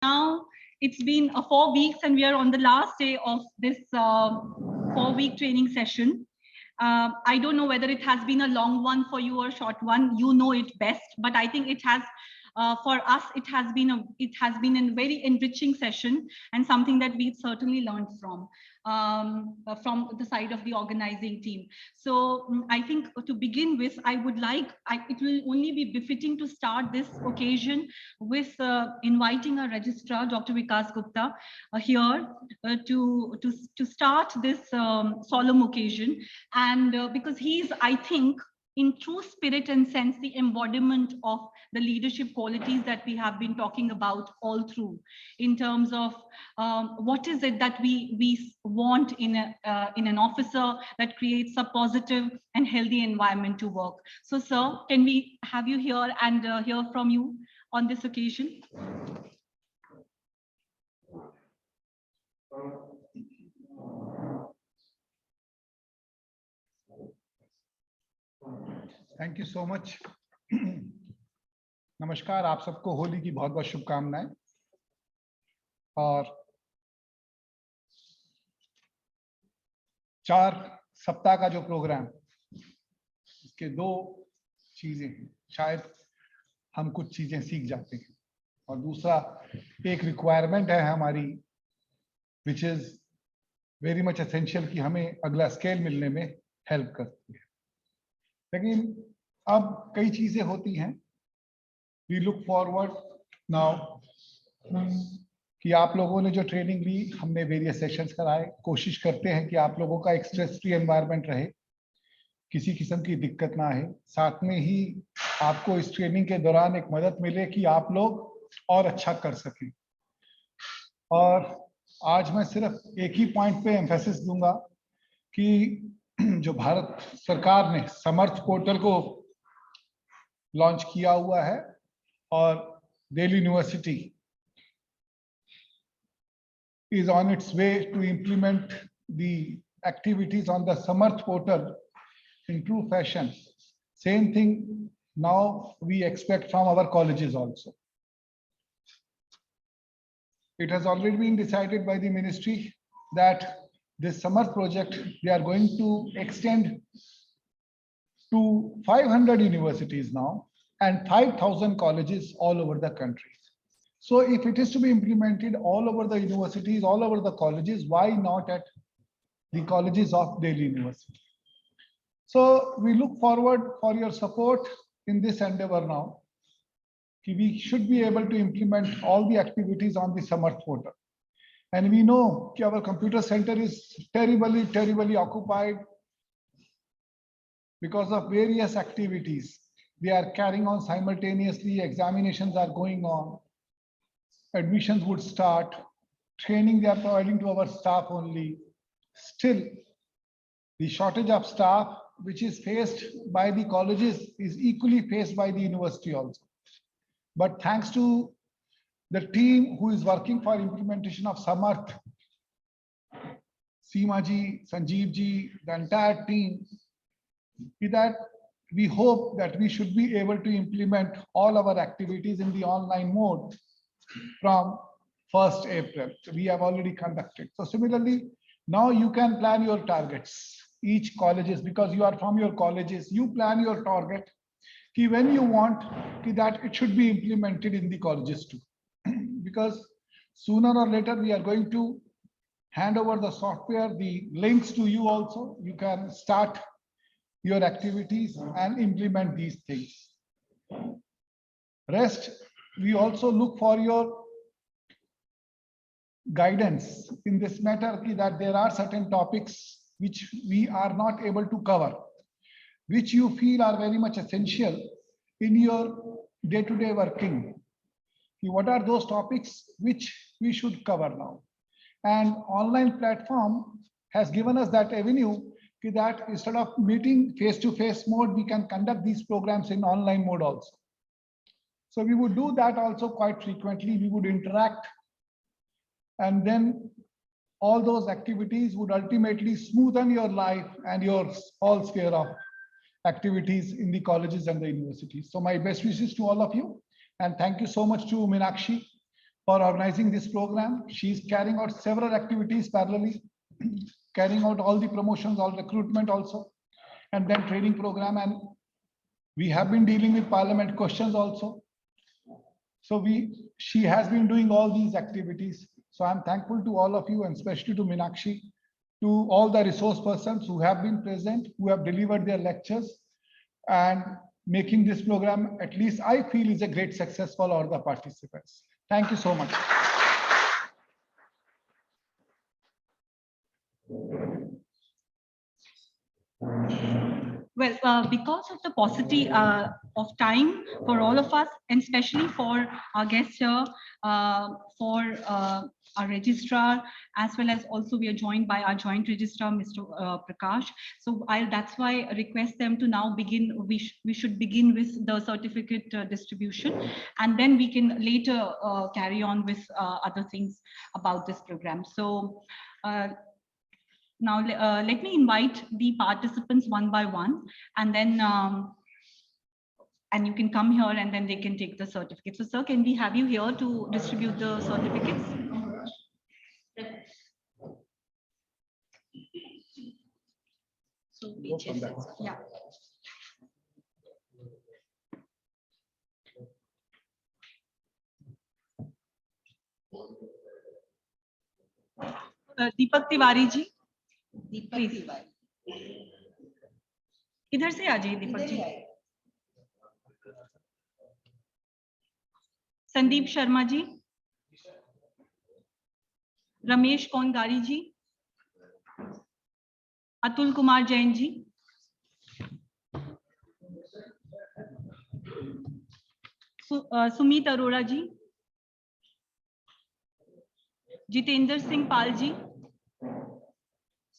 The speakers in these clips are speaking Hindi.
Now it's been 4 weeks and we are on the last day of this 4-week training session. I don't know whether it has been a long one for you or a short one. You know it best, but I think it has, for us, it has been a very enriching session and something that we've certainly learned from the side of the organizing team. So I think to begin with, it will only be befitting to start this occasion with inviting our registrar, Dr. Vikas Gupta, here to start this solemn occasion. And because he's, I think, in true spirit and sense, the embodiment of the leadership qualities that we have been talking about all through, in terms of what is it that we want in an officer that creates a positive and healthy environment to work. So, sir, can we have you here and hear from you on this occasion? Thank you so much. नमस्कार, आप सबको होली की बहुत बहुत शुभकामनाएं। और 4 सप्ताह का जो प्रोग्राम, इसके 2 चीजें हैं, शायद हम कुछ चीजें सीख जाते हैं, और दूसरा एक रिक्वायरमेंट है हमारी, which is very much essential, कि हमें अगला स्केल मिलने में हेल्प करती है। लेकिन अब कई चीजें होती हैं। वी लुक फॉरवर्ड नाउ कि आप लोगों ने जो ट्रेनिंग ली, हमने वेरियस सेशंस कराए, कोशिश करते हैं कि आप लोगों का एक स्ट्रेस फ्री एनवायरनमेंट रहे, किसी किस्म की दिक्कत ना आए। साथ में ही आपको इस ट्रेनिंग के दौरान एक मदद मिले कि आप लोग और अच्छा कर सकें। और आज मैं सिर्फ एक ही पॉइंट पे एम्फेसिस दूंगा कि जो भारत सरकार ने समर्थ पोर्टल को लॉन्च किया हुआ है, और Delhi university is on its way to implement the activities on the Samarth portal in true fashion. Same thing now we expect from our colleges also. It has already been decided by the ministry that this Samarth project, they are going to extend to 500 universities now and 5,000 colleges all over the country. So if it is to be implemented all over the universities, all over the colleges, why not at the colleges of Delhi University? So we look forward for your support in this endeavor now. We should be able to implement all the activities on the Samarth portal. And we know that our computer center is terribly occupied because of various activities. They are carrying on simultaneously, examinations are going on, admissions would start, training they are providing to our staff only. Still, the shortage of staff, which is faced by the colleges, is equally faced by the university also. But thanks to the team who is working for implementation of Samarth, Seema ji, Sanjeev ji, the entire team, that we hope that we should be able to implement all our activities in the online mode from 1st April. We have already conducted. So similarly, now you can plan your targets. Each colleges, because you are from your colleges, you plan your target when you want that it should be implemented in the colleges too. Because sooner or later we are going to hand over the software, the links to you also. You can start your activities and implement these things. Rest, we also look for your guidance in this matter, that there are certain topics which we are not able to cover, which you feel are very much essential in your day-to-day working. What are those topics which we should cover now? And online platform has given us that avenue that instead of meeting face-to-face mode, we can conduct these programs in online mode also. So we would do that also quite frequently. We would interact, and then all those activities would ultimately smoothen your life and your all sphere of activities in the colleges and the universities. So my best wishes to all of you, and thank you so much to Meenakshi for organizing this program. She is carrying out several activities parallelly, carrying out all the promotions, all recruitment also, and then training program. And we have been dealing with Parliament questions also. So she has been doing all these activities. So I'm thankful to all of you, and especially to Meenakshi, to all the resource persons who have been present, who have delivered their lectures, and making this program, at least I feel, is a great success for all the participants. Thank you so much. Well, because of the paucity of time for all of us, and especially for our guests here, for our registrar, as well as also we are joined by our joint registrar, Mr. Prakash. So that's why I request them to now begin. We should begin with the certificate distribution, and then we can later carry on with other things about this program. So. Now, let me invite the participants one by one, and then and you can come here and then they can take the certificate. So, sir, can we have you here to distribute the certificates? So, yeah. Deepak Tiwari ji. इधर से आ जाइए दीपक जी. संदीप शर्मा जी, रमेश कोनगारी जी, अतुल कुमार जैन जी, सुमित अरोड़ा जी, जितेंद्र सिंह पाल जी,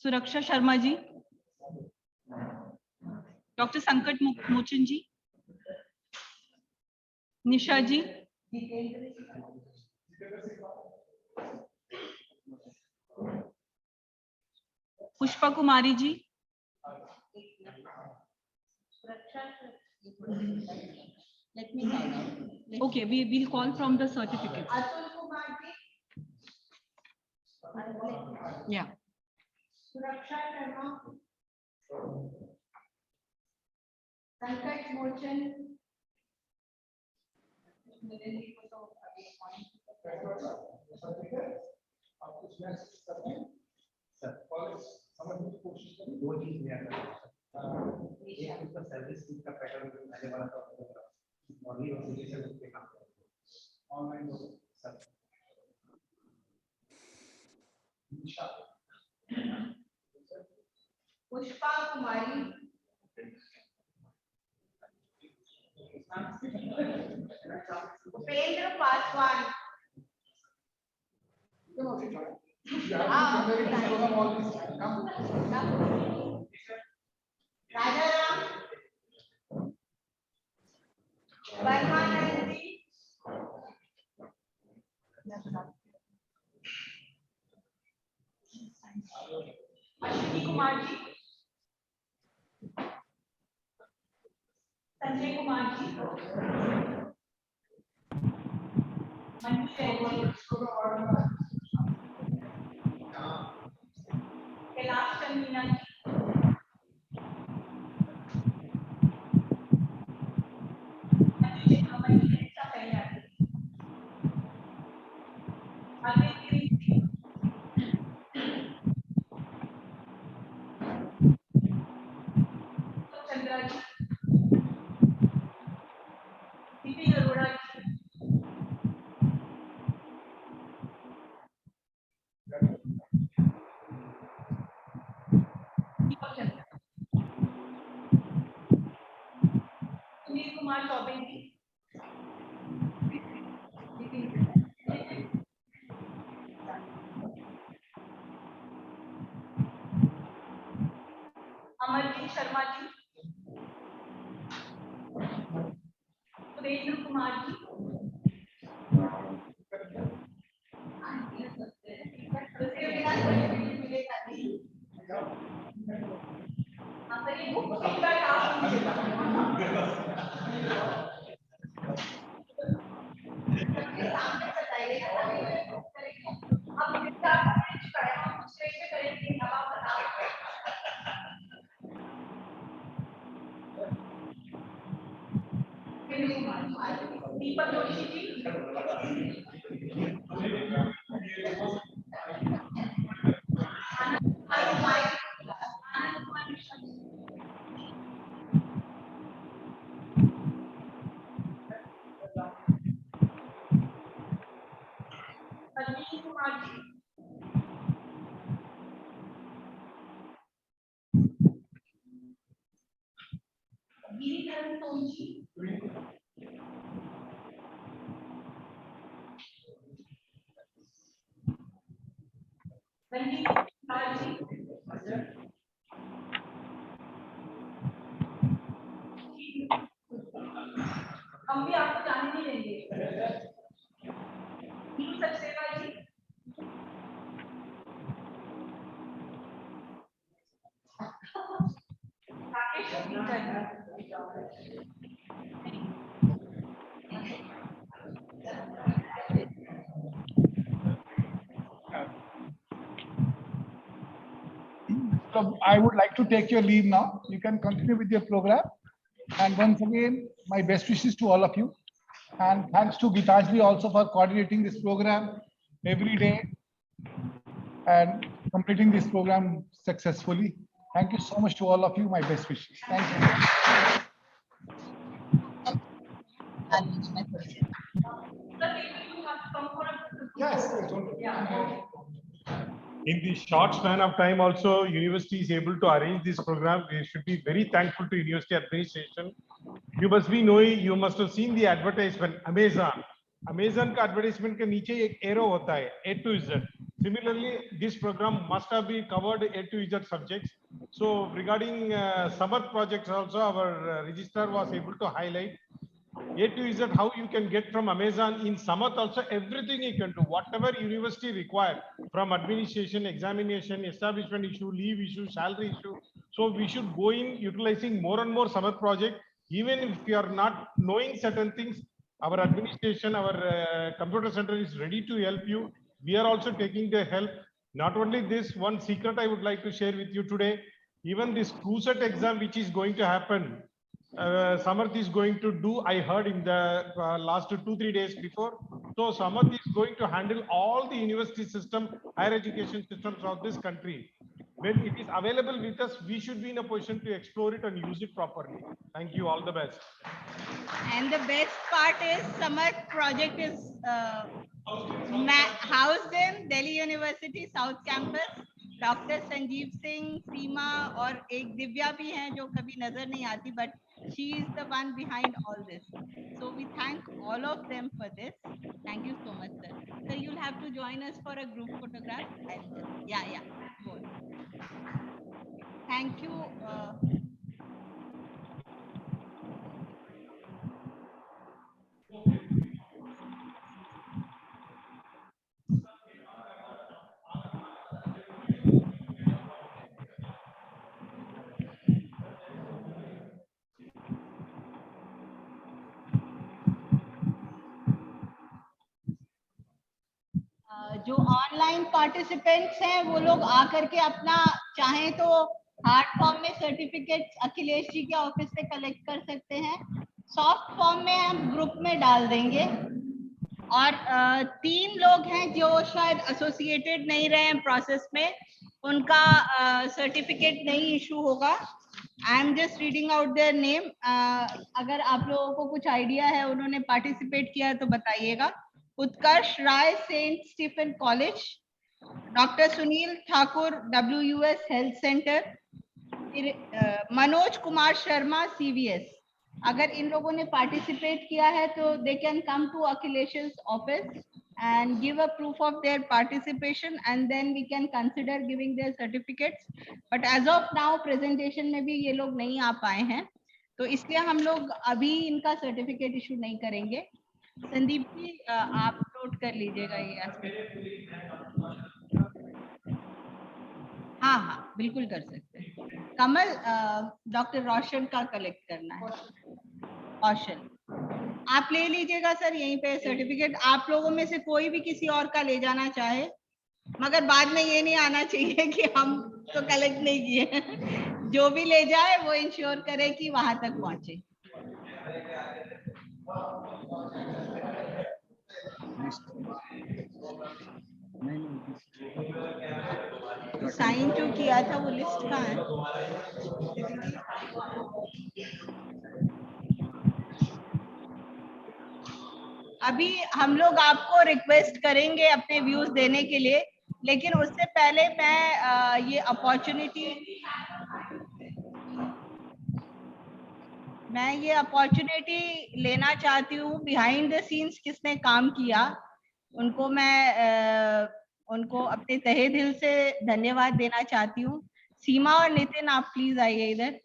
सुरक्षा शर्मा जी, doctor Sankat Mochan ji, Nisha ji, Pushpa Kumari ji, okay, we will call from the certificate. Yeah. सुरक्षा शर्मा, संकट मोचन, पुष्पा कुमारी, उपेंद्र पासवान, राजाराम, परमानंद जी, अश्विनी कुमार जी, संजय कुमार जी, मंजू जैन जी, कैलाश चंद मीना जी, चंद्रा जी, सीपी अरोड़ा जी, सुनील कुमार चौबे जी, अमरजीत शर्मा जी, सुरेंद्र कुमार जी, दीपक जोशी जी, अरविंद कुमार जी, गिरिधर सोमजी, रणजीत कुमार जी, हम भी आपको जाने नहीं देंगे। नीलू Saxena ji, Rakesh ji, So I would like to take your leave now. You can continue with your program. And once again, my best wishes to all of you. And thanks to Gitanjali also for coordinating this program every day and completing this program successfully. Thank you so much to all of you. My best wishes. Thank you. Yes. In the short span of time also, university is able to arrange this program. We should be very thankful to university administration. You must be knowing, you must have seen the advertisement, Amazon. Amazon का advertisement के नीचे एक arrow होता है, A to Z. Similarly, this program must have been covered A to Z subjects. So regarding summer projects also, our registrar was able to highlight A to Z, how you can get from Amazon in Samarth also, everything you can do, whatever university required from administration, examination, establishment issue, leave issue, salary issue. So we should go in utilizing more and more Samarth project. Even if you are not knowing certain things, our administration, our computer center is ready to help you. We are also taking the help. Not only this, one secret I would like to share with you today, even this CUSET exam which is going to happen, Samarth is going to do, I heard in the last 2-3 days before. So Samarth is going to handle all the university system, higher education systems of this country. When it is available with us, we should be in a position to explore it and use it properly. Thank you. All the best. And the best part is Samarth project is housed in Delhi University South Campus. Doctor Sanjeev Singh, Seema और एक दिव्या भी हैं जो कभी नजर नहीं आती, but she is the one behind all this. So we thank all of them for this. Thank you so much, sir. So you'll have to join us for a group photograph. Yeah. Go on. Thank you. जो ऑनलाइन पार्टिसिपेंट्स हैं वो लोग आकर के अपना चाहें तो हार्ड फॉर्म में सर्टिफिकेट अखिलेश जी के ऑफिस से कलेक्ट कर सकते हैं, सॉफ्ट फॉर्म में हम ग्रुप में डाल देंगे। और 3 लोग हैं जो शायद एसोसिएटेड नहीं रहे हैं प्रोसेस में, उनका सर्टिफिकेट नहीं इशू होगा। I am just reading out their name. अगर आप लोगों को कुछ आइडिया है, उन्होंने पार्टिसिपेट किया है तो बताइएगा। Utkarsh Rai, saint Stephen college, doctor Sunil Thakur, WUS health centre, Manoj Kumar Sharma, CVS। अगर इन लोगों ने पार्टिसिपेट किया है तो दे कैन कम टू अखिलेश's office and give a proof of their participation, and then we can consider giving their certificates. But as of now presentation में भी ये लोग नहीं आ पाए हैं, तो इसलिए हम लोग अभी इनका सर्टिफिकेट इशू नहीं करेंगे। संदीप जी आप नोट कर लीजिएगा ये एस्पेक्ट। हाँ बिल्कुल कर सकते हैं। कमल, डॉक्टर रोशन का कलेक्ट करना है। कौशल आप ले लीजिएगा सर यहीं पे सर्टिफिकेट। आप लोगों में से कोई भी किसी और का ले जाना चाहे, मगर बाद में ये नहीं आना चाहिए कि हम तो कलेक्ट नहीं किए। जो भी ले जाए वो इंश्योर करे कि वहां तक पहुंचे। साइन जो किया था वो लिस्ट कहाँ है? अभी हम लोग आपको रिक्वेस्ट करेंगे अपने व्यूज देने के लिए, लेकिन उससे पहले मैं ये अपॉर्चुनिटी लेना चाहती हूँ। बिहाइंड द सीन्स किसने काम किया उनको मैं उनको अपने तहे दिल से धन्यवाद देना चाहती हूँ। सीमा और नितिन, आप प्लीज आइए इधर।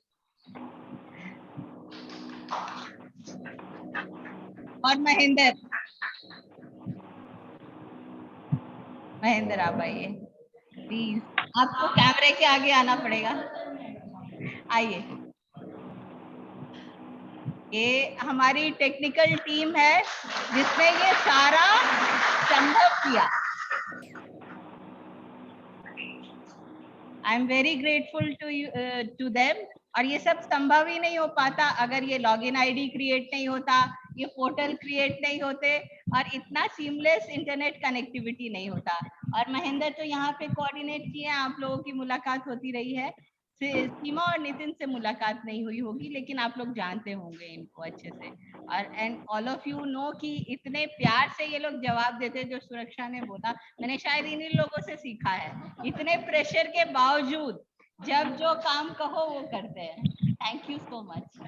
और महेंद्र आप आइए प्लीज, आपको कैमरे के आगे आना पड़ेगा। आइए, ये हमारी टेक्निकल टीम है जिसने ये सारा संभव किया। I am very grateful to them. और ये सब संभव ही नहीं हो पाता अगर ये लॉगिन आईडी क्रिएट नहीं होता, ये पोर्टल क्रिएट नहीं होते और इतना सीमलेस इंटरनेट कनेक्टिविटी नहीं होता। और महेंद्र तो यहाँ पे कोऑर्डिनेट किए हैं, आप लोगों की मुलाकात होती रही है। सीमा और नितिन से मुलाकात नहीं हुई होगी, लेकिन आप लोग जानते होंगे इनको अच्छे से। और and all of you know कि इतने प्यार से ये लोग जवाब देते, जो सुरक्षा ने बोला मैंने शायद इन्हीं लोगों से सीखा है। इतने प्रेशर के बावजूद जब जो काम कहो वो करते हैं। Thank you so much.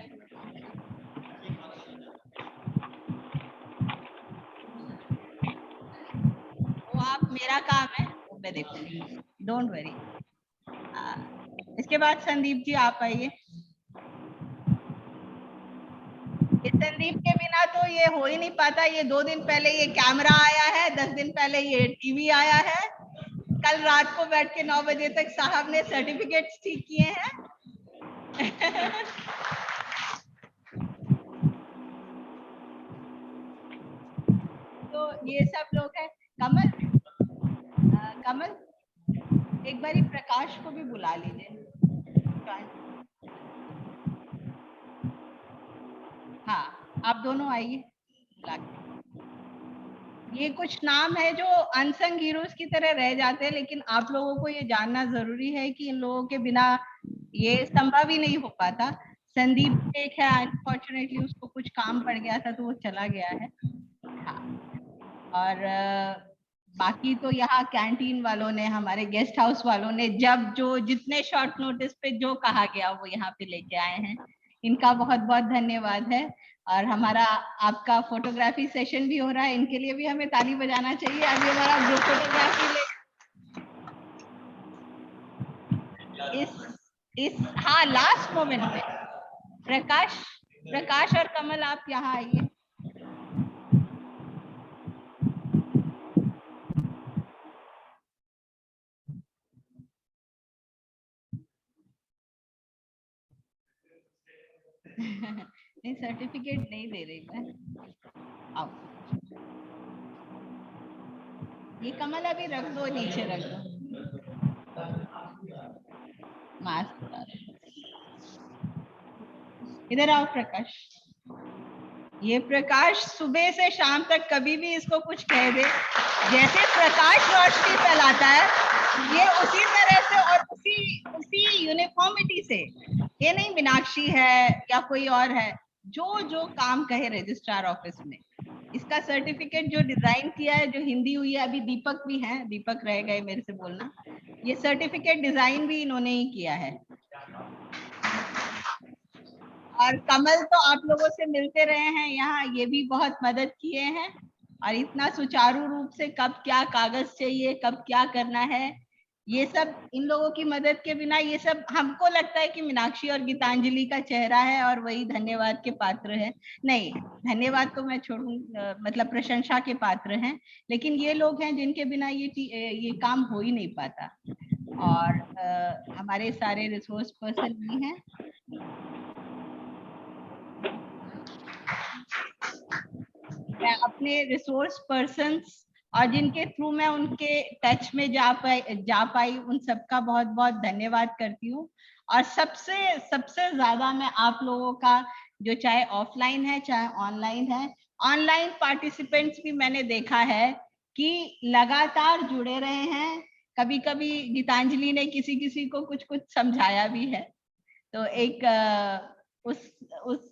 वो आप मेरा काम है वो मैं देखूंगी, डोंट वरी। इसके बाद संदीप जी आप आइए। संदीप के बिना तो ये हो ही नहीं पाता। ये 2 दिन पहले ये कैमरा आया है, 10 दिन पहले ये टीवी आया है, कल रात को बैठ के 9 बजे तक साहब ने सर्टिफिकेट्स ठीक किए हैं। तो ये सब लोग हैं। कमल एक बारी प्रकाश को भी बुला लीजिए। हाँ, आप दोनों आइए। ये कुछ नाम है जो अनसंग हीरोज की तरह रह जाते हैं, लेकिन आप लोगों को ये जानना जरूरी है कि इन लोगों के बिना ये संभव ही नहीं हो पाता। संदीप एक है, अनफॉर्चुनेटली उसको कुछ काम पड़ गया था तो वो चला गया है। हाँ। और बाकी तो यहाँ कैंटीन वालों ने, हमारे गेस्ट हाउस वालों ने जब जो जितने शॉर्ट नोटिस पे जो कहा गया वो यहाँ पे लेके आए हैं, इनका बहुत बहुत धन्यवाद है। और हमारा आपका फोटोग्राफी सेशन भी हो रहा है, इनके लिए भी हमें ताली बजाना चाहिए। अभी हमारा ग्रुप फोटोग्राफी इस हाँ लास्ट मोमेंट में प्रकाश और कमल आप यहाँ आइए। नहीं, सर्टिफिकेट नहीं दे रही मैं। आओ, ये कमल अभी रख दो, नीचे रख दो। मास्क इधर आओ प्रकाश। ये प्रकाश सुबह से शाम तक कभी भी इसको कुछ कह दे, जैसे प्रकाश रोशनी फैलाता है, ये उसी तरह से और उसी यूनिफॉर्मिटी से, ये नहीं मीनाक्षी है या कोई और है, जो काम कहे रजिस्ट्रार ऑफिस में, इसका सर्टिफिकेट जो डिजाइन किया है, जो हिंदी हुई है, अभी दीपक भी है, दीपक रह गए मेरे से बोलना, ये सर्टिफिकेट डिजाइन भी इन्होंने ही किया है। और कमल तो आप लोगों से मिलते रहे हैं यहाँ, ये भी बहुत मदद किए हैं। और इतना सुचारू रूप से कब क्या कागज चाहिए, कब क्या करना है, ये सब इन लोगों की मदद के बिना, ये सब हमको लगता है कि मीनाक्षी और गीतांजलि का चेहरा है और वही धन्यवाद के पात्र है। नहीं, धन्यवाद को मैं छोड़ूं, मतलब प्रशंसा के पात्र हैं, लेकिन ये लोग हैं जिनके बिना ये काम हो ही नहीं पाता। और हमारे सारे रिसोर्स पर्सन भी हैं। मैं अपने रिसोर्स पर्सन्स और जिनके थ्रू मैं उनके टच में जा पाई उन सबका बहुत बहुत धन्यवाद करती हूँ। और सबसे ज्यादा मैं आप लोगों का जो चाहे ऑफलाइन है चाहे ऑनलाइन है। ऑनलाइन पार्टिसिपेंट्स भी मैंने देखा है कि लगातार जुड़े रहे हैं। कभी कभी गीतांजलि ने किसी किसी को कुछ कुछ समझाया भी है, तो एक उस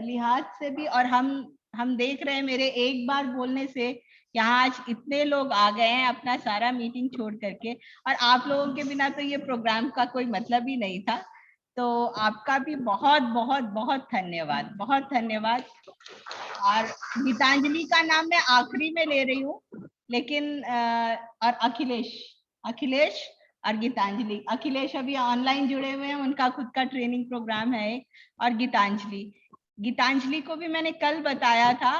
लिहाज से भी। और हम देख रहे हैं मेरे एक बार बोलने से यहाँ आज इतने लोग आ गए हैं अपना सारा मीटिंग छोड़ करके, और आप लोगों के बिना तो ये प्रोग्राम का कोई मतलब ही नहीं था। तो आपका भी बहुत बहुत बहुत धन्यवाद, बहुत धन्यवाद। और गीतांजलि का नाम मैं आखिरी में ले रही हूँ, लेकिन और अखिलेश और गीतांजलि। अखिलेश अभी ऑनलाइन जुड़े हुए हैं, उनका खुद का ट्रेनिंग प्रोग्राम है। और गीतांजलि को भी मैंने कल बताया था,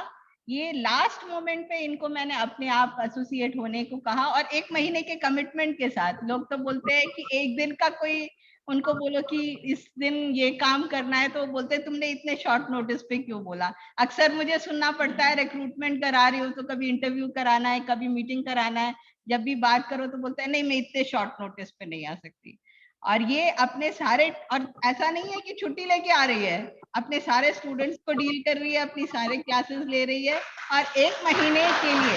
ये लास्ट मोमेंट पे इनको मैंने अपने आप एसोसिएट होने को कहा, और 1 महीने के कमिटमेंट के साथ। लोग तो बोलते हैं कि एक दिन का कोई उनको बोलो कि इस दिन ये काम करना है, तो बोलते तुमने इतने शॉर्ट नोटिस पे क्यों बोला। अक्सर मुझे सुनना पड़ता है, रिक्रूटमेंट करा रही हो तो कभी इंटरव्यू कराना है, कभी मीटिंग कराना है, जब भी बात करो तो बोलते हैं नहीं मैं इतने शॉर्ट नोटिस पे नहीं आ सकती। और ये अपने सारे, और ऐसा नहीं है कि छुट्टी लेके आ रही है, अपने सारे स्टूडेंट्स को डील कर रही है, अपनी सारे क्लासेस ले रही है, और 1 महीने के लिए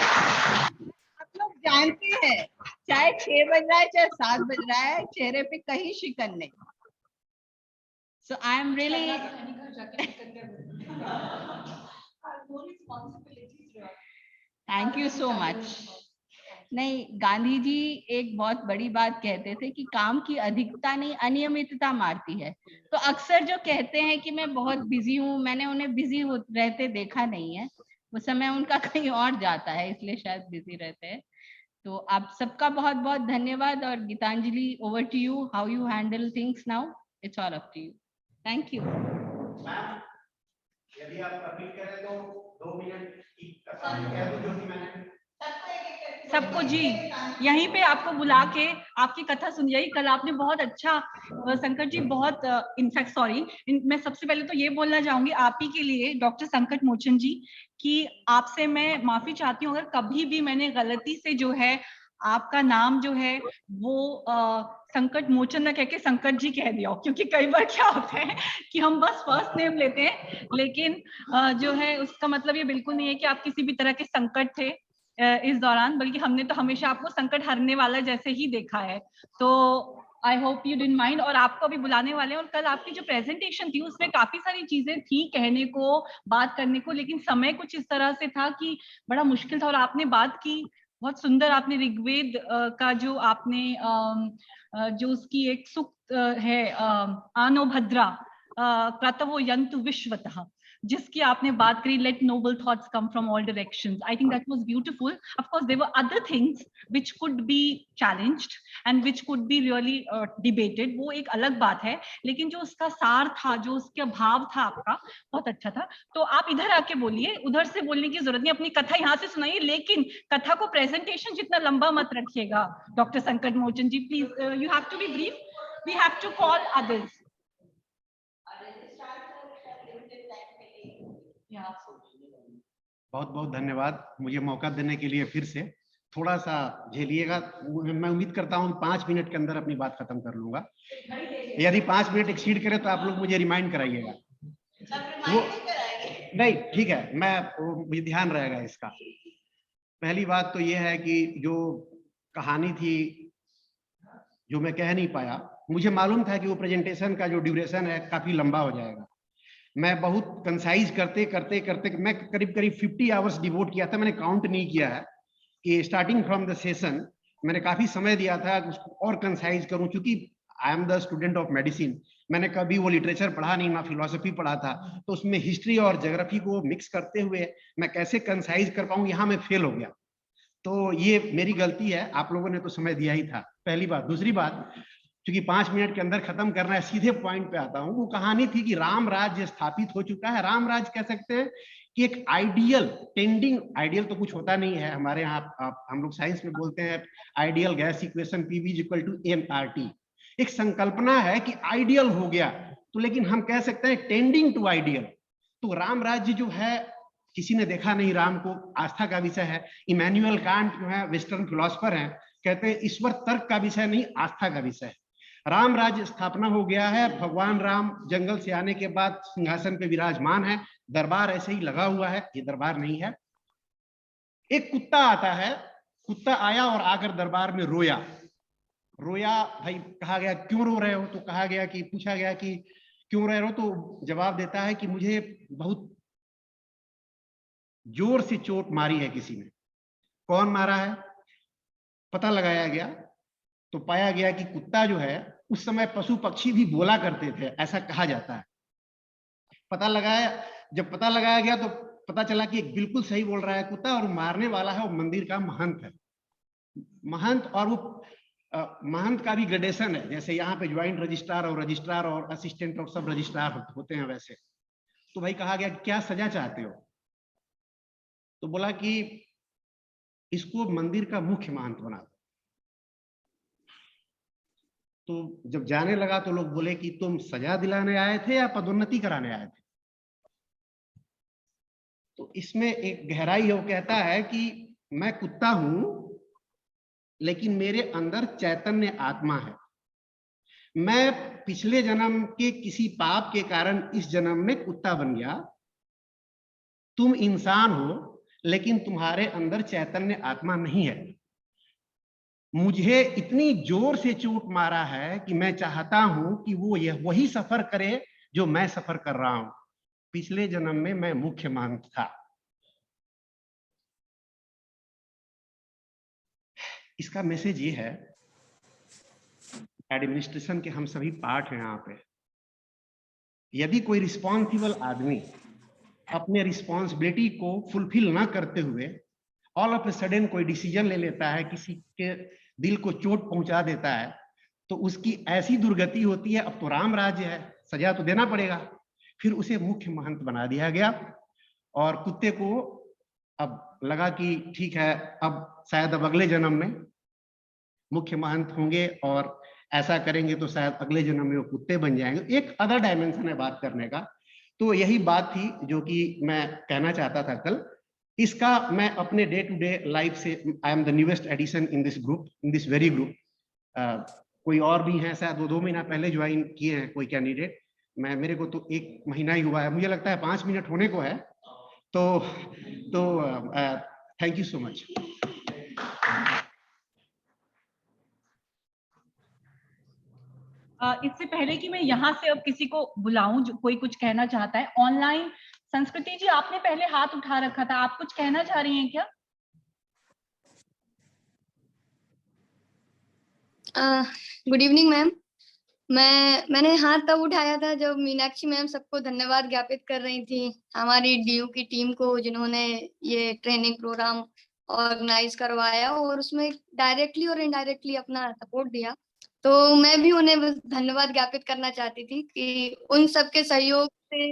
आप लोग जानते हैं चाहे 6 बज रहा है चाहे 7 बज रहा है, चेहरे पे कहीं शिकन नहीं। So I am really thank you so much. नहीं, गांधी जी एक बहुत बड़ी बात कहते थे कि काम की अधिकता नहीं अनियमितता मारती है। तो अक्सर जो कहते हैं कि मैं बहुत बिजी हूँ, मैंने उन्हें बिजी रहते देखा नहीं है, वो समय उनका कहीं और जाता है, इसलिए शायद बिजी रहते हैं। तो आप सबका बहुत बहुत धन्यवाद। और Gitanjali, over to you, how you handle things now, it's all up to you. Thank you. यदि आप अपील करें तो 2 मिनट की कह दो, जो कि मैंने सबको जी यहीं पे आपको बुला के आपकी कथा सुन जाई। कल आपने बहुत अच्छा संकट जी, बहुत इनफैक्ट सॉरी, मैं सबसे पहले तो ये बोलना चाहूंगी आप ही के लिए डॉक्टर संकट मोचन जी कि आपसे मैं माफी चाहती हूँ अगर कभी भी मैंने गलती से जो है आपका नाम जो है वो संकट मोचन न कह के संकट जी कह दिया हो, क्योंकि कई बार क्या होता है कि हम बस फर्स्ट नेम लेते हैं, लेकिन जो है उसका मतलब ये बिल्कुल नहीं है कि आप किसी भी तरह के संकट थे इस दौरान, बल्कि हमने तो हमेशा आपको संकट हरने वाला जैसे ही देखा है। तो I hope you didn't mind, और आपको अभी बुलाने वाले हैं। और कल आपकी जो प्रेजेंटेशन थी उसमें काफी सारी चीजें थी कहने को, बात करने को, लेकिन समय कुछ इस तरह से था कि बड़ा मुश्किल था। और आपने बात की बहुत सुंदर, आपने ऋग्वेद का जो आपने जो उसकी एक सूक्त है आनो भद्रा क्रतवो यंतु विश्वतः, जिसकी आपने बात करी, let noble thoughts come from all directions. I think that was beautiful. Of course, there were other things which could be challenged and which could be really debated. वो एक अलग बात है, लेकिन जो उसका सार था, जो उसका भाव था आपका, बहुत अच्छा था। तो आप इधर आके बोलिए, उधर से बोलने की जरूरत नहीं, अपनी कथा यहाँ से सुनाइए, लेकिन कथा को प्रेजेंटेशन जितना लंबा मत रखिएगा। Doctor Sankat Mochan ji, please you have to be brief, we have to call others. बहुत बहुत धन्यवाद मुझे मौका देने के लिए। फिर से थोड़ा सा झेलिएगा, मैं उम्मीद करता हूँ 5 मिनट के अंदर अपनी बात खत्म कर लूंगा। यदि 5 मिनट एक्सीड करे तो आप लोग मुझे रिमाइंड कराइएगा। वो नहीं, ठीक है, मुझे ध्यान रहेगा इसका। पहली बात तो ये है कि जो कहानी थी जो मैं कह नहीं पाया, मुझे मालूम था कि वो प्रेजेंटेशन का जो ड्यूरेशन है काफी लंबा हो जाएगा। मैं बहुत कंसाइज करते करते करते मैं करीब 50 आवर्स डिवोट किया था। मैंने काउंट नहीं किया है कि स्टार्टिंग फ्रॉम द सेशन मैंने काफी समय दिया था उसको और कंसाइज करूं, क्योंकि आई am the student of medicine. मैंने कभी वो लिटरेचर पढ़ा नहीं, ना फिलोसफी पढ़ा था, तो उसमें हिस्ट्री और ज्योग्राफी को मिक्स करते हुए मैं कैसे कंसाइज कर पाऊं, यहाँ मैं फेल हो गया। तो ये मेरी गलती है, आप लोगों ने तो समय दिया ही था, पहली बात। दूसरी बात, क्योंकि 5 मिनट के अंदर खत्म करना है, सीधे पॉइंट पे आता हूँ। वो कहानी थी कि राम राज्य स्थापित हो चुका है। राम राज्य कह सकते हैं कि एक आइडियल टेंडिंग, आइडियल तो कुछ होता नहीं है हमारे यहाँ, हम लोग साइंस में बोलते हैं ideal gas equation PV = nRT। एक संकल्पना है कि आइडियल हो गया, तो लेकिन हम कह सकते हैं टेंडिंग टू आइडियल। तो राम राज्य जो है, किसी ने देखा नहीं राम को, आस्था का विषय है। इमैनुअल कांट जो है वेस्टर्न फिलोसफर हैं, कहते हैं ईश्वर तर्क का विषय नहीं, आस्था का विषय है। राम राज्य स्थापना हो गया है, भगवान राम जंगल से आने के बाद सिंहासन पे विराजमान है, दरबार ऐसे ही लगा हुआ है, ये दरबार नहीं है। एक कुत्ता आता है, कुत्ता आया और आकर दरबार में रोया। भाई कहा गया क्यों रो रहे हो, तो कहा गया कि पूछा गया कि क्यों रह रहे हो, तो जवाब देता है कि मुझे बहुत जोर से चोट मारी है किसी ने। कौन मारा है पता लगाया गया तो पाया गया कि कुत्ता जो है, उस समय पशु पक्षी भी बोला करते थे, ऐसा कहा जाता है। जब पता लगाया गया तो पता चला कि बिल्कुल सही बोल रहा है कुत्ता, और मारने वाला है वो मंदिर का महंत है। महंत, और वो महंत का भी ग्रेडेशन है, जैसे यहाँ पे ज्वाइंट रजिस्ट्रार और असिस्टेंट और सब रजिस्ट्रार होते हैं वैसे। तो भाई कहा गया क्या सजा चाहते हो, तो बोला कि इसको मंदिर का मुख्य महंत बना दो। तो जब जाने लगा तो लोग बोले कि तुम सजा दिलाने आए थे या पदोन्नति कराने आए थे। तो इसमें एक गहराई है, वो कहता है कि मैं कुत्ता हूं लेकिन मेरे अंदर चैतन्य आत्मा है। मैं पिछले जन्म के किसी पाप के कारण इस जन्म में कुत्ता बन गया। तुम इंसान हो लेकिन तुम्हारे अंदर चैतन्य आत्मा नहीं है। मुझे इतनी जोर से चोट मारा है कि मैं चाहता हूं कि वो वही सफर करे जो मैं सफर कर रहा हूं। पिछले जन्म में मैं मुख्य महंत था। इसका मैसेज ये है, एडमिनिस्ट्रेशन के हम सभी पार्ट हैं यहाँ पे। यदि कोई रिस्पॉन्सिबल आदमी अपने रिस्पॉन्सिबिलिटी को फुलफिल ना करते हुए ऑल ऑफ ए सडन कोई डिसीजन ले लेता है, किसी के दिल को चोट पहुंचा देता है, तो उसकी ऐसी दुर्गति होती है। अब तो राम राज्य है, सजा तो देना पड़ेगा। फिर उसे मुख्य महंत बना दिया गया, और कुत्ते को अब लगा कि ठीक है, अब शायद अब अगले जन्म में मुख्य महंत होंगे और ऐसा करेंगे तो शायद अगले जन्म में वो कुत्ते बन जाएंगे। एक अदर डायमेंशन है बात करने का। तो यही बात थी जो कि मैं कहना चाहता था कल। इसका मैं अपने डे टू डे लाइफ से, I am the newest edition in this group, in this very group. कोई और भी है शायद, वो 2 महीना पहले ज्वाइन किए हैं कोई कैंडिडेट। मेरे को तो 1 महीना ही हुआ है, मुझे लगता है 5 मिनट होने को है। तो थैंक यू सो मच। इससे पहले कि मैं यहाँ से अब किसी को बुलाऊं जो कोई कुछ कहना चाहता है ऑनलाइन, संस्कृति जी आपने पहले हाथ उठा रखा था, आप कुछ कहना चाह रही हैं क्या? Good evening ma'am. मैंने हाथ तब उठाया था जब मीनाक्षी मैम सबको धन्यवाद ज्ञापित कर रही थी, हमारी डीयू की टीम को, जिन्होंने ये ट्रेनिंग प्रोग्राम ऑर्गेनाइज करवाया और उसमें डायरेक्टली और इनडायरेक्टली अपना सपोर्ट दिया। तो मैं भी उन्हें बस धन्यवाद ज्ञापित करना चाहती थी कि उन सबके सहयोग से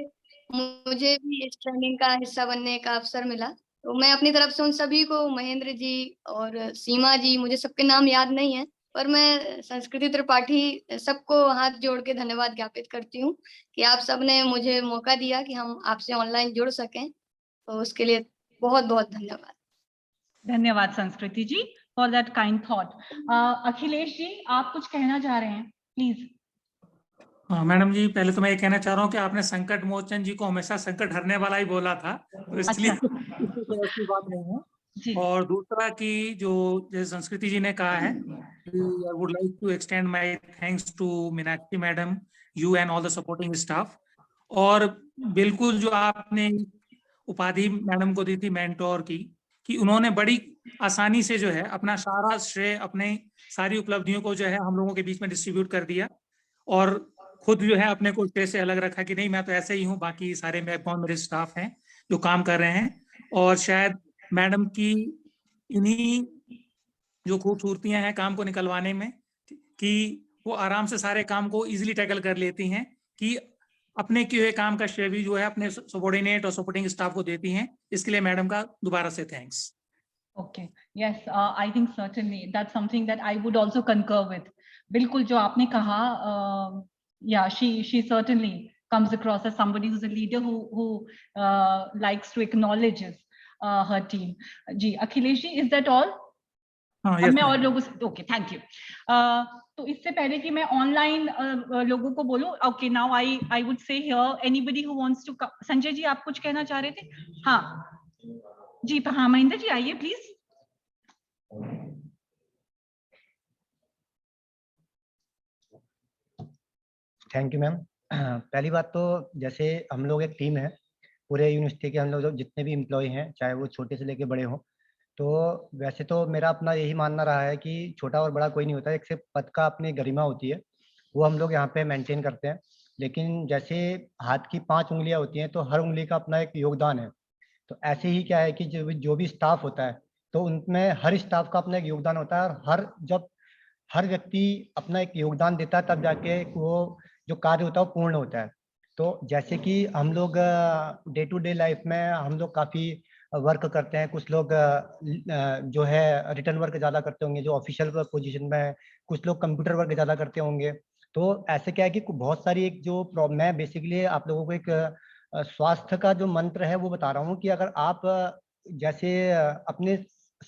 मुझे भी इस ट्रेनिंग का हिस्सा बनने का अवसर मिला। तो मैं अपनी तरफ से उन सभी को, महेंद्र जी और सीमा जी, मुझे सबके नाम याद नहीं है, पर मैं संस्कृति त्रिपाठी सबको हाथ जोड़ के धन्यवाद ज्ञापित करती हूँ कि आप सबने मुझे मौका दिया कि हम आपसे ऑनलाइन जुड़ सकें। तो उसके लिए बहुत बहुत धन्यवाद। धन्यवाद Sanskriti ji for that kind thought. Akhilesh ji आप कुछ कहना चाह रहे हैं, प्लीज। मैडम जी, पहले तो मैं ये कहना चाह रहा हूँ कि आपने संकट मोचन जी को हमेशा संकट हरने वाला ही बोला था, तो इसलिए ऐसी बात नहीं है। जी। और दूसरा कि जो जैसे संस्कृति जी ने कहा है, I would like to extend my thanks to Meenakshi madam, you and all the supporting staff. और बिल्कुल जो आपने उपाधि मैडम को दी थी मेंटोर की, कि उन्होंने बड़ी आसानी से जो है अपना सारा श्रेय, अपने सारी उपलब्धियों को जो है हम लोगों के बीच में डिस्ट्रीब्यूट कर दिया, और खुद जो है अपने को श्रेय से अलग रखा कि नहीं मैं तो ऐसे ही हूँ, बाकी सारे मेरे स्टाफ हैं जो काम कर रहे हैं। और शायद मैडम की इन्हीं जो खूबसूरतियां हैं काम को निकलवाने में, कि वो आराम से सारे काम को इजीली टैकल कर लेती हैं, कि अपने किए हुए काम का श्रेय भी जो है अपने सबॉर्डिनेट और सपोर्टिंग स्टाफ को देती हैं। इसके लिए मैडम का दोबारा से thanks. Okay, yes, I think certainly that's something that I would also concur with. बिल्कुल जो आपने कहा, yeah, she certainly comes across as somebody who's a leader who likes to acknowledge her team. Ji, Akhilesh ji, is that all? हाँ, अब yes, मैं ma'am. और लोगों से, ओके, थैंक यू। तो इससे पहले कि मैं ऑनलाइन लोगों को बोलूं, okay, now I would say here anybody who wants to, Sanjay ji आप कुछ कहना चाह रहे थे? हाँ जी, हाँ महेंद्र जी आइए प्लीज। Thank you ma'am. पहली बात तो जैसे हम लोग एक टीम है, पूरे यूनिवर्सिटी के हम लोग जो जितने भी एम्प्लॉय हैं, चाहे वो छोटे से लेके बड़े हों, तो वैसे तो मेरा अपना यही मानना रहा है कि छोटा और बड़ा कोई नहीं होता, एक सिर्फ पद का अपनी गरिमा होती है, वो हम लोग यहाँ पे मेंटेन करते हैं। लेकिन जैसे हाथ की 5 उंगलियां होती हैं, तो हर उंगली का अपना एक योगदान है। तो ऐसे ही क्या है कि जो भी स्टाफ होता है, तो उनमें हर स्टाफ का अपना एक योगदान होता है, और जब हर व्यक्ति अपना एक योगदान देता है, तब जाके वो जो कार्य होता है वो पूर्ण होता है। तो जैसे कि हम लोग डे टू डे लाइफ में हम लोग काफ़ी वर्क करते हैं, कुछ लोग जो है रिटर्न वर्क ज़्यादा करते होंगे जो ऑफिशियल पोजीशन में है, कुछ लोग कंप्यूटर वर्क ज़्यादा करते होंगे। तो ऐसे क्या है कि बहुत सारी एक जो प्रॉब्लम है, बेसिकली आप लोगों को एक स्वास्थ्य का जो मंत्र है वो बता रहा हूँ कि अगर आप जैसे अपने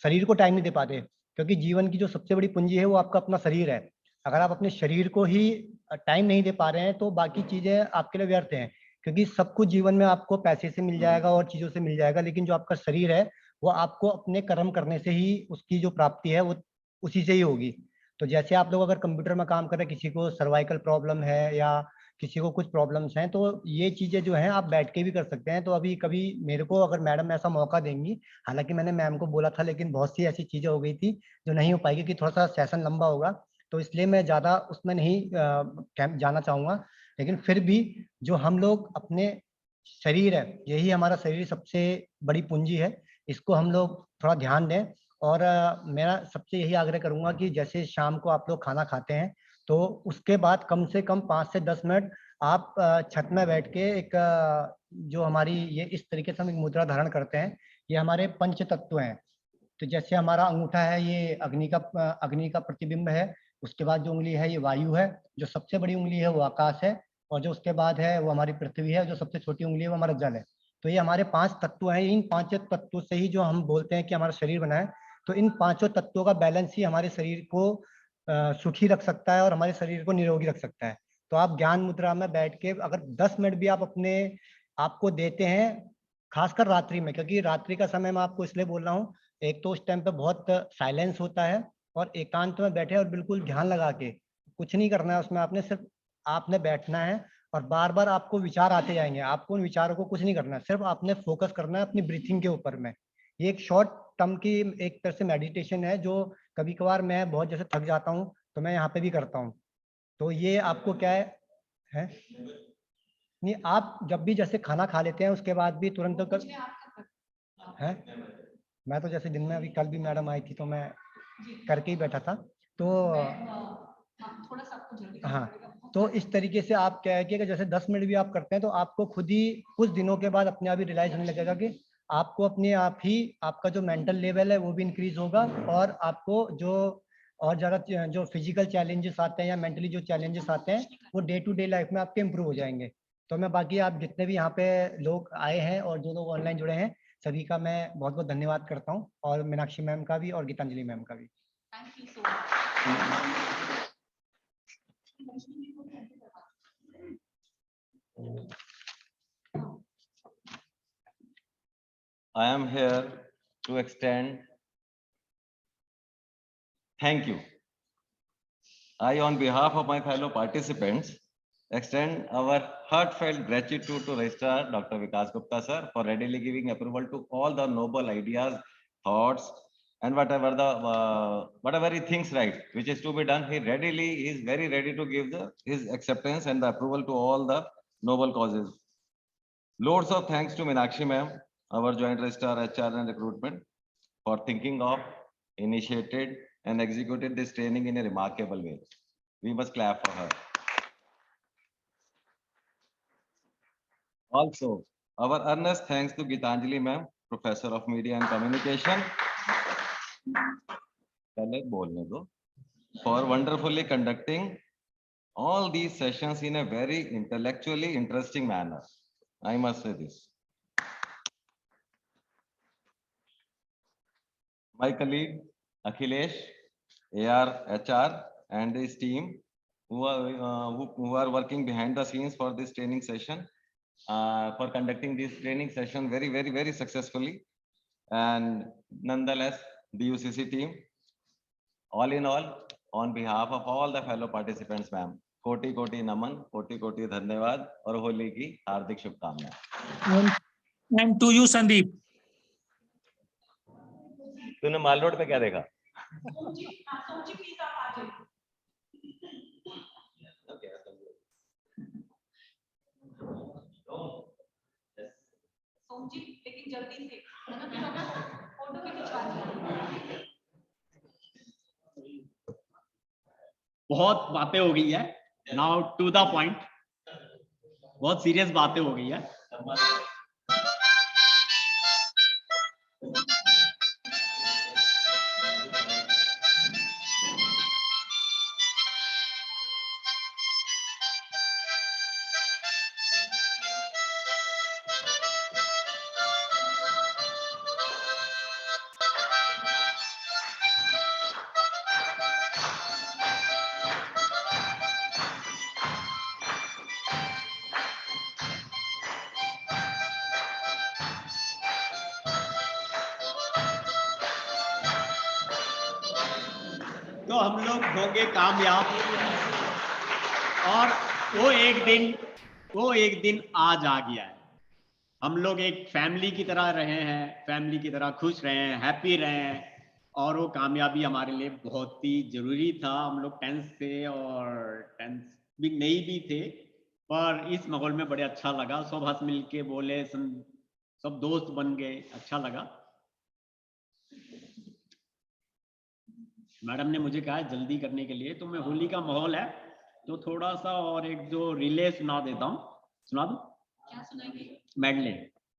शरीर को टाइम नहीं दे पाते, क्योंकि जीवन की जो सबसे बड़ी पूंजी है वो आपका अपना शरीर है। अगर आप अपने शरीर को ही टाइम नहीं दे पा रहे हैं, तो बाकी चीजें आपके लिए व्यर्थ हैं, क्योंकि सब कुछ जीवन में आपको पैसे से मिल जाएगा और चीजों से मिल जाएगा, लेकिन जो आपका शरीर है वो आपको अपने कर्म करने से ही उसकी जो प्राप्ति है वो उसी से ही होगी। तो जैसे आप लोग अगर कंप्यूटर में काम कर रहे हैं, किसी को सर्वाइकल प्रॉब्लम है या किसी को कुछ प्रॉब्लम्स हैं, तो ये चीजें जो हैं आप बैठ के भी कर सकते हैं। तो अभी कभी मेरे को अगर मैडम ऐसा मौका देंगी, हालांकि मैंने मैम को बोला था, लेकिन बहुत सी ऐसी चीजें हो गई थी जो नहीं हो पाएगी, कि थोड़ा सा सेशन लंबा होगा, तो इसलिए मैं ज्यादा उसमें नहीं जाना चाहूंगा। लेकिन फिर भी जो हम लोग अपने शरीर है, यही हमारा शरीर सबसे बड़ी पूंजी है, इसको हम लोग थोड़ा ध्यान दें। और मेरा सबसे यही आग्रह करूंगा कि जैसे शाम को आप लोग खाना खाते हैं, तो उसके बाद कम से कम 5 से 10 मिनट आप छत में बैठ के एक जो हमारी ये इस तरीके से हम एक मुद्रा धारण करते हैं, ये हमारे पंच तत्व हैं। तो जैसे हमारा अंगूठा है, ये अग्नि का प्रतिबिंब है। उसके बाद जो उंगली है ये वायु है, जो सबसे बड़ी उंगली है वो आकाश है, और जो उसके बाद है वो हमारी पृथ्वी है, जो सबसे छोटी उंगली है वो हमारा जल है। तो ये हमारे 5 तत्व हैं। इन 5 तत्वों से ही जो हम बोलते हैं कि हमारा शरीर बना है, तो इन 5 तत्वों का बैलेंस ही हमारे शरीर को सुखी रख सकता है और हमारे शरीर को निरोगी रख सकता है। तो आप ज्ञान मुद्रा में बैठ के अगर 10 मिनट भी आप अपने आपको देते हैं, खासकर रात्रि में, क्योंकि रात्रि का समय मैं आपको इसलिए बोल रहा हूँ, एक तो उस टाइम पे बहुत साइलेंस होता है, और एकांत में बैठे और बिल्कुल ध्यान लगा के कुछ नहीं करना है उसमें, आपने सिर्फ आपने बैठना है, और बार बार आपको विचार आते जाएंगे, आपको उन विचारों को कुछ नहीं करना है, सिर्फ आपने फोकस करना है अपनी ब्रीथिंग के ऊपर में। ये एक शॉर्ट टर्म की एक तरह से मेडिटेशन है, जो कभी कभार मैं बहुत जैसे थक जाता हूँ तो मैं यहाँ पे भी करता हूँ। तो ये आपको क्या है? नहीं, आप जब भी जैसे खाना खा लेते हैं उसके बाद भी तुरंत है, मैं तो जैसे दिन में अभी कल भी मैडम आई थी तो मैं करके ही बैठा था। तो थोड़ा सा आपको जल्दी हाँ, तो इस तरीके से आप क्या है कि अगर जैसे 10 मिनट भी आप करते हैं, तो आपको खुद ही कुछ दिनों के बाद अपने आप ही रियलाइज होने लगेगा कि आपको अपने आप ही आपका जो मेंटल लेवल है वो भी इंक्रीज होगा, और आपको जो और ज़्यादा जो फिजिकल चैलेंजेस आते हैं या मेंटली जो चैलेंजेस आते हैं वो डे टू डे लाइफ में आपके इम्प्रूव हो जाएंगे। तो मैं बाकी आप जितने भी यहाँ पे लोग आए हैं और जो लोग ऑनलाइन जुड़े हैं, सभी का मैं बहुत बहुत धन्यवाद करता हूँ, और मीनाक्षी मैम का भी और गीतांजलि मैम का भी। Thank you so much. I am here to extend thank you. I, on behalf of my fellow participants, extend our heartfelt gratitude to Registrar Dr. Vikas Gupta sir for readily giving approval to all the noble ideas, thoughts, and whatever he thinks right, which is to be done. He is very ready to give his acceptance and the approval to all the noble causes. Loads of thanks to Meenakshi ma'am, our joint registrar HR and recruitment, for thinking of, initiated, and executed this training in a remarkable way. We must clap for her. Also, our earnest thanks to Gitanjali ma'am, Professor of Media and Communication, for wonderfully conducting all these sessions in a very intellectually interesting manner. I must say this. My colleague, Akhilesh, AR, HR, and his team who are working behind the scenes for this training session, for conducting this training session very successfully. And nonetheless, the UCC team, all in all, on behalf of all the fellow participants, ma'am, कोटि कोटि नमन, कोटि कोटि धन्यवाद और होली की हार्दिक शुभकामनाएं। And to you, Sandeep. तूने माल रोड पे क्या देखा? सोची प्लीज आप आ जाइए। सोची लेकिन जल्दी से फोटो भी खिंचवा दीजिए। बहुत बातें हो गई है, नाउ टू द पॉइंट। बहुत सीरियस बातें हो गई है। तो हम लोग होंगे कामयाब और वो एक दिन आज आ गया है। हम लोग एक फैमिली की तरह रहे हैं, फैमिली की तरह खुश रहे हैं, हैप्पी रहे हैं और वो कामयाबी हमारे लिए बहुत ही जरूरी था। हम लोग 10th थे और 10th भी नहीं भी थे, पर इस माहौल में बड़े अच्छा लगा। सब हंस मिल के बोले, सब दोस्त बन गए, अच्छा लगा। मैडम ने मुझे कहा जल्दी करने के लिए, तो मैं होली का माहौल है तो थोड़ा सा और एक दो रिले सुना देता हूँ। सुना दूं? क्या सुनाएंगे? मेडले।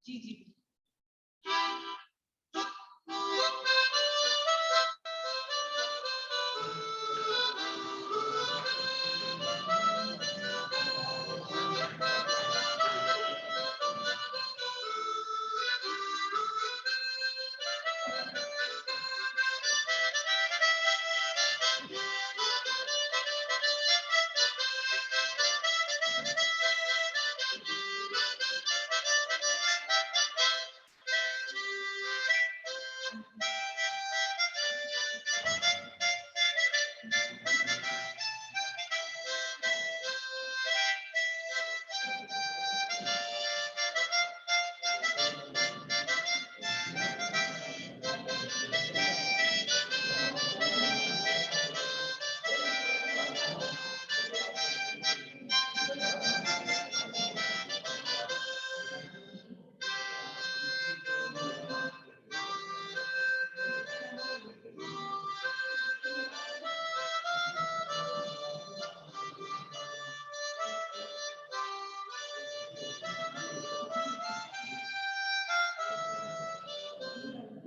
जी जी।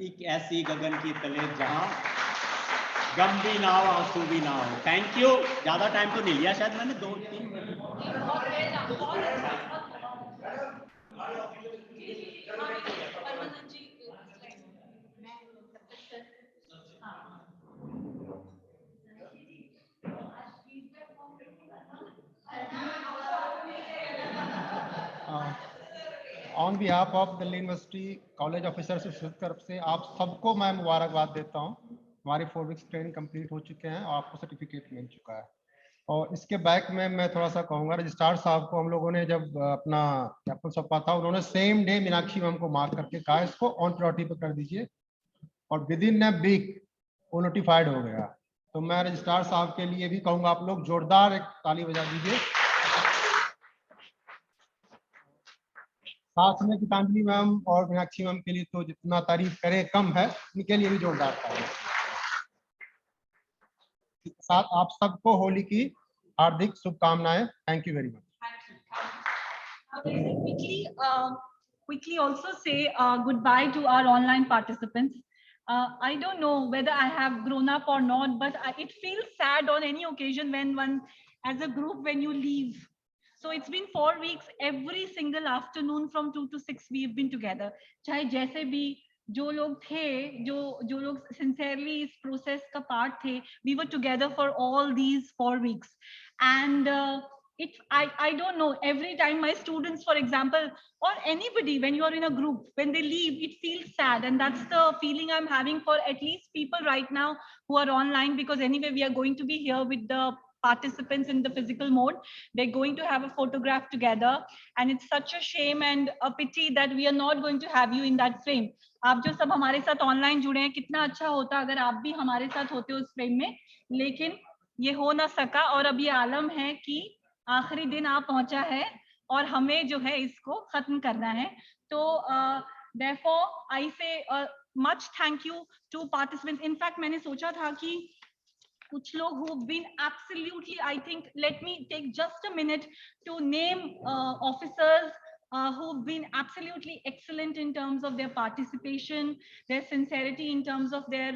एक ऐसी गगन की तले जहां गम भी ना हो, आंसू भी ना हो। Thank you. ज्यादा टाइम तो नहीं लिया, शायद मैंने 2-3 minute. On behalf of Delhi university college officers की तरफ से आप सबको मैं मुबारकबाद देता हूं। हमारे 4 वीक्स ट्रेनिंग कंप्लीट हो चुके हैं और आपको सर्टिफिकेट मिल चुका है। और इसके बैक में मैं थोड़ा सा कहूँगा, रजिस्ट्रार साहब को हम लोगों ने जब अपना ज्ञापन सौंपा था, उन्होंने सेम डे मीनाक्षी मैम को मार्क करके कहा इसको ऑन प्रायोरिटी पर कर दीजिए और विद इन अ वीक वो नोटिफाइड हो गया। तो मैं रजिस्ट्रार साहब के लिए भी कहूँगा, आप लोग जोरदार एक ताली बजा दीजिए। साथ में गीतांजलि मैम और मीनाक्षी मैम के लिए तो जितना तारीफ करें कम है, इनके लिए भी जोरदार ताली। साथ आप सबको होली की हार्दिक शुभकामनाएं। Thank you very much. Quickly also say goodbye to our online participants. I don't know whether I have grown up or not, but it feels sad on any occasion when one, as a group, when you leave. So it's been 4 weeks, every single afternoon from 2 to 6 we've been together. चाहे जैसे भी जो लोग थे, जो लोग सिंसियरली इस प्रोसेस का पार्ट थे, we were together for all these 4 weeks. And it's I don't know, every time my students, for example, or anybody, when you are in a group, when they leave, it feels sad. And that's the feeling I'm having for at least people right now who are online, because anyway we are going to be here with the participants in the physical mode. They're going to have a photograph together, and it's such a shame and a pity that we are not going to have you in that frame. आप जो सब हमारे साथ ऑनलाइन जुड़े हैं, कितना अच्छा होता अगर आप भी हमारे साथ होते उस फ्रेम में, लेकिन ये हो ना सका। और अब ये आलम है कि आखिरी दिन आ पहुंचा है और हमें जो है इसको खत्म करना है। तो therefore I say much thank you to participants. In fact मैंने सोचा था कि कुछ लोग who've been absolutely, I think, let me take just a minute to name officers who've been absolutely excellent in terms of their participation, their sincerity in terms of their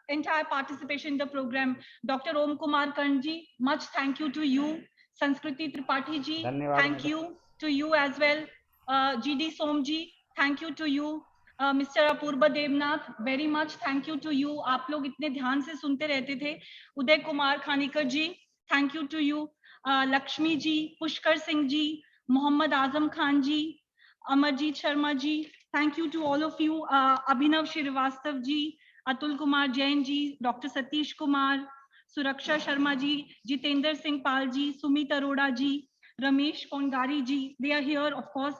entire participation in the program. Dr. Om Kumar Kanji, much thank you to you. Sanskriti Tripathi ji, thank you to you as well. GD Somji, thank you to you. Mr. Apurba Devnath, very much thank you to you. आप लोग इतने ध्यान से सुनते रहते थे. Uday Kumar Khanikar ji, thank you to you. Lakshmi ji, Pushkar Singh ji, Mohammad Azam Khan ji, Amarjeet Sharma ji, thank you to all of you. Abhinav Srivastava ji, Atul Kumar Jain ji, doctor Satish Kumar, Suraksha Sharma ji, Jitendra Singh Pal ji, Sumit Arora ji, Ramesh Pongari ji, they are here, of course.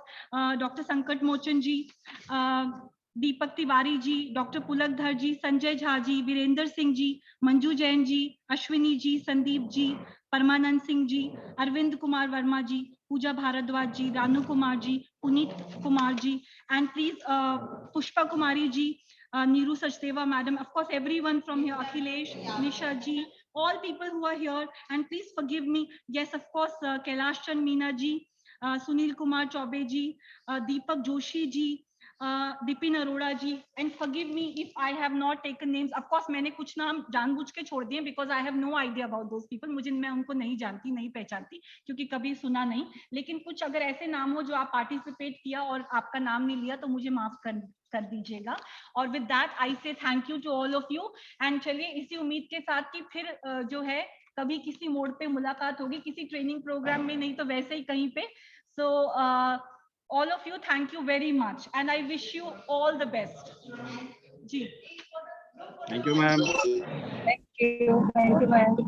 Dr. Sankat Mochan ji, Deepak Tiwari ji, Dr. Pulakdhar ji, Sanjay Jha ji, Virender Singh ji, Manju Jain ji, Ashwini ji, Sandeep ji, Parmanand Singh ji, Arvind Kumar Verma ji, Pooja Bharadwaj ji, Ranu Kumar ji, Puneet Kumar ji, and please Pushpa Kumari ji, Neeru Sachdeva madam, of course everyone from here, Akhilesh, Nisha ji, all people who are here, and please forgive me. Yes, of course, Kailash Chand Meena ji, Sunil Kumar Chaube ji, Deepak Joshi ji, Dipin Arora ji, and forgive me if I have not taken names. Of course, मैंने कुछ नाम जानबूझ के छोड़ दिए because I have no idea about those people. मुझे मैं उनको नहीं जानती, नहीं पहचानती, क्योंकि कभी सुना नहीं. लेकिन कुछ अगर ऐसे नाम हो जो आप पार्टिसिपेट किया और आपका नाम नहीं लिया, तो मुझे माफ कर दीजिएगा. और with that I say thank you to all of you. And चलिए इसी उम्मीद के साथ कि फिर जो है कभी किसी मोड पे मुलाकात होगी, किसी ट्रेनिंग प्रोग्राम में, नहीं तो वैसे ही कहीं पे. सो all of you, thank you very much, and I wish you all the best. Ji. Thank you, ma'am. Thank you, ma'am.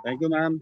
Thank you, ma'am.